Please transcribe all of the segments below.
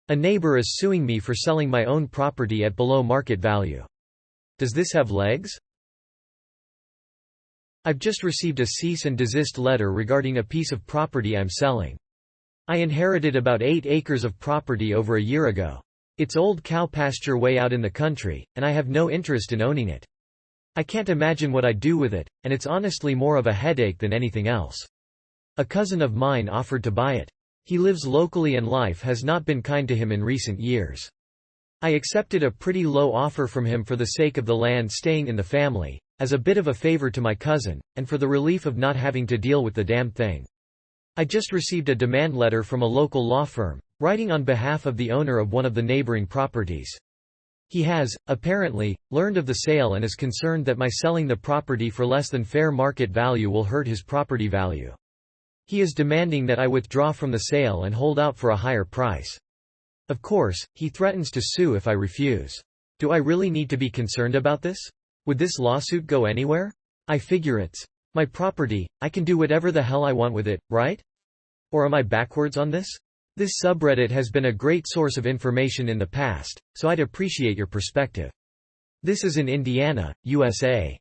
A neighbor is suing me for selling my own property at below market value. Does this have legs? I've just received a cease and desist letter regarding a piece of property I'm selling. I inherited about 8 acres of property over a year ago. It's old cow pasture way out in the country, and I have no interest in owning it. I can't imagine what I'd do with it, and it's honestly more of a headache than anything else. A cousin of mine offered to buy it. He lives locally and life has not been kind to him in recent years. I accepted a pretty low offer from him for the sake of the land staying in the family, as a bit of a favor to my cousin, and for the relief of not having to deal with the damn thing. I just received a demand letter from a local law firm, writing on behalf of the owner of one of the neighboring properties. He has, apparently, learned of the sale and is concerned that my selling the property for less than fair market value will hurt his property value. He is demanding that I withdraw from the sale and hold out for a higher price. Of course, he threatens to sue if I refuse. Do I really need to be concerned about this? Would this lawsuit go anywhere? I figure it's my property, I can do whatever the hell I want with it, right? Or am I backwards on this? This subreddit has been a great source of information in the past, so I'd appreciate your perspective. This is in Indiana, USA.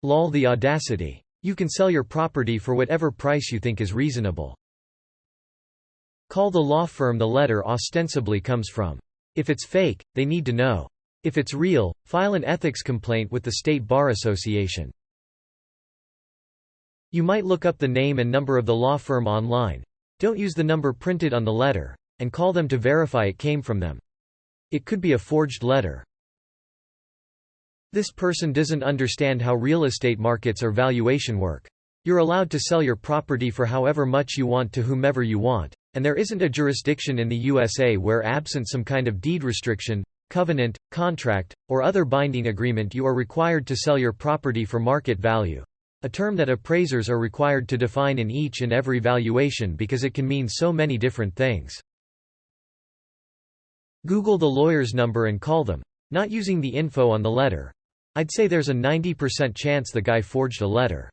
Lol, the audacity. You can sell your property for whatever price you think is reasonable. Call the law firm the letter ostensibly comes from. If it's fake, they need to know. If it's real, file an ethics complaint with the State Bar Association. You might look up the name and number of the law firm online. Don't use the number printed on the letter, and call them to verify it came from them. It could be a forged letter. This person doesn't understand how real estate markets or valuation work. You're allowed to sell your property for however much you want to whomever you want, and there isn't a jurisdiction in the USA where, absent some kind of deed restriction, covenant, contract, or other binding agreement, you are required to sell your property for market value, a term that appraisers are required to define in each and every valuation because it can mean so many different things. Google the lawyer's number and call them. Not using the info on the letter. I'd say there's a 90% chance the guy forged a letter.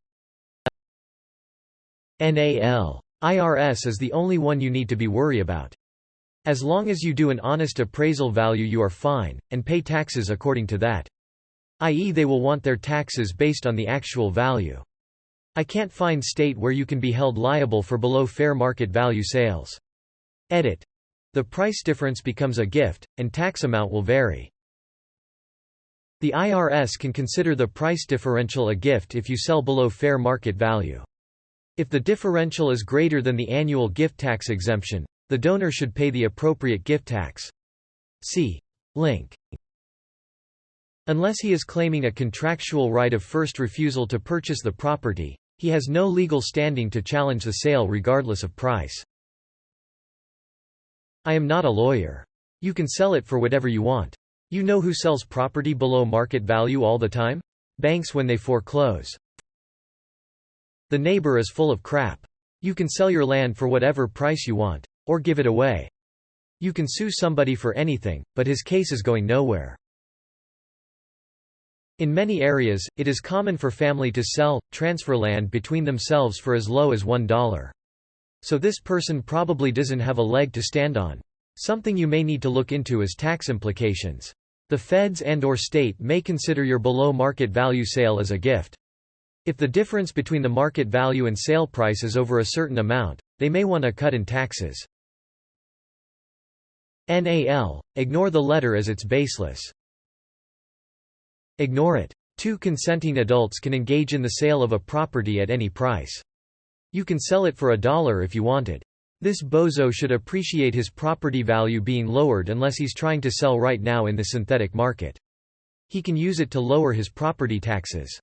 NAL. IRS is the only one you need to be worried about. As long as you do an honest appraisal value, you are fine, and pay taxes according to that. I.e., they will want their taxes based on the actual value. I can't find state where you can be held liable for below fair market value sales. Edit. The price difference becomes a gift, and tax amount will vary. The IRS can consider the price differential a gift if you sell below fair market value. If the differential is greater than the annual gift tax exemption, the donor should pay the appropriate gift tax. See link. Unless he is claiming a contractual right of first refusal to purchase the property, he has no legal standing to challenge the sale regardless of price. I am not a lawyer. You can sell it for whatever you want. You know who sells property below market value all the time? Banks when they foreclose. The neighbor is full of crap. You can sell your land for whatever price you want, or give it away. You can sue somebody for anything, but his case is going nowhere. In many areas, it is common for family to sell, transfer land between themselves for as low as $1. So this person probably doesn't have a leg to stand on. Something you may need to look into is tax implications. The feds and/or state may consider your below market value sale as a gift. If the difference between the market value and sale price is over a certain amount, they may want a cut in taxes. NAL. Ignore the letter as it's baseless. Ignore it. Two consenting adults can engage in the sale of a property at any price. You can sell it for $1 if you wanted. This bozo should appreciate his property value being lowered unless he's trying to sell right now in the synthetic market. He can use it to lower his property taxes.